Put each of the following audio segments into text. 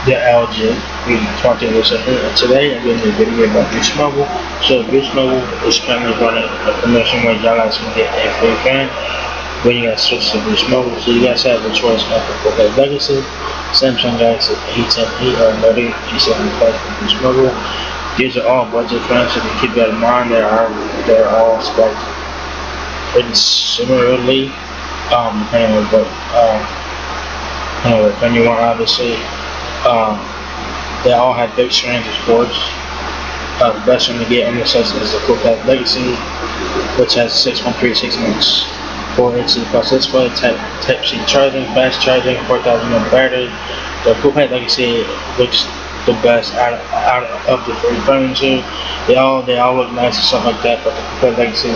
the LG. We talked to this today. I'm doing a video about Boost Mobile. So Boost Mobile is currently running a promotion where y'all guys can get a free phone when you guys switch to Boost Mobile. So you guys have a choice of Coolpad Legacy, Samsung Galaxy A10e, or Moto G7 Plus from Boost Mobile. These are all budget phones, so if you keep that in mind, they're all spec pretty similarly, depending on what phone you want, obviously. Um, they all have big screens, of course. The best one to get on this list is the Coolpad Legacy, which has 6.36 inch 4 HD plus display, Type-C charging, fast charging, 4,000 mAh battery. The Coolpad Legacy looks the best out of the three phones here. They all look nice and stuff like that, but the Coolpad Legacy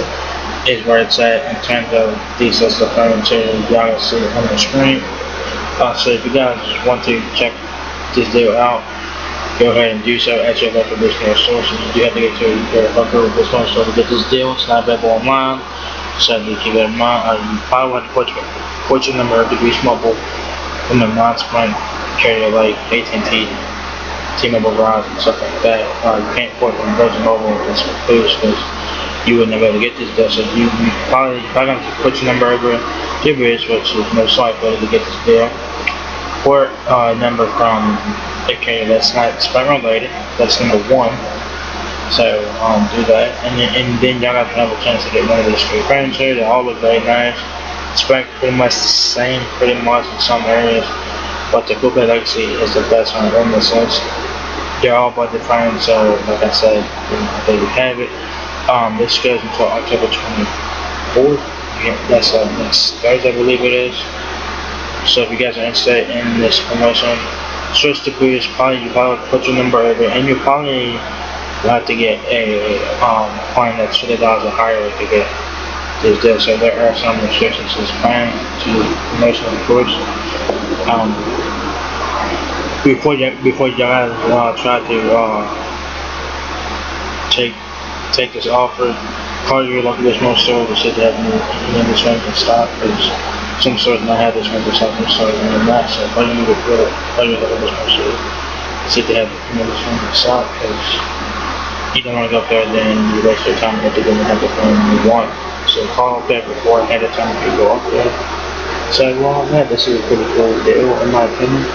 is where it's at in terms of these lists of phones here. Y'all can see it on the screen. So if you guys want to check this deal out, go ahead and do so at your local discount store. So you do have to get to your local discount store to get this deal. It's not available online, so you keep that in mind. You probably want to put your number of Boost Mobile from a non-Sprint carrier like A10e, T-Mobile, Verizon, and stuff like that. You can't port from Virgin Mobile and Boost because you wouldn't be able to get this deal. So you probably going to put your number over to Boost, which is most likely to get this deal. Port number from a carrier that's not Sprint related. That's number one. So do that, and then y'all have a chance to get one of these free phones here. They all look very nice. Spec pretty much the same, pretty much in some areas, but the Coolpad Legacy is the best one on this list. They're all budget phones, so like I said, there you have it. This goes until October 24th. Yeah, that's next Thursday, I believe it is. So if you guys are interested in this promotion, switch to Boost. You probably put your number over, and you probably will have to get a plan that's $50 or higher to get this deal. So there are some restrictions to this plan, to the promotion, of course. Before you guys try to take this offer, call your local discount store to see if they have any of this phone in stock, because some stores might have this phone in stock, some stores may not. So call your local discount store to see if they have any of this phone in stock, because you don't want to go up there and then you waste your time if they didn't have the phone you want. So call up there before ahead of time if you go up there. So yeah, this is a pretty cool deal in my opinion.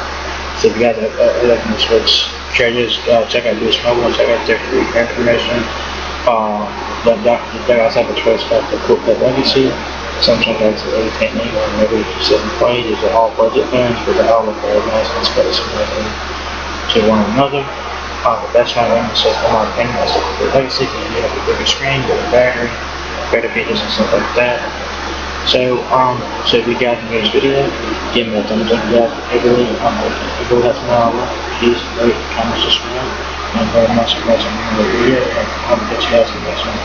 So if you guys are looking to switch carriers, check out Boost Mobile, check out their free information. You guys have a choice of the Coolpad Legacy, Samsung Galaxy A10e, or maybe 7 These are all budget phones, but they all look very nice and special to one another. The best one on this list, in my opinion, is the Coolpad Legacy, because you have a bigger screen, bigger battery, better features and stuff like that. So if you guys enjoyed this video, give me a thumbs up. If you really have some please rate, comment, subscribe. Thank you very much for watching the video, and I'll catch you guys in the next one.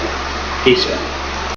Peace out.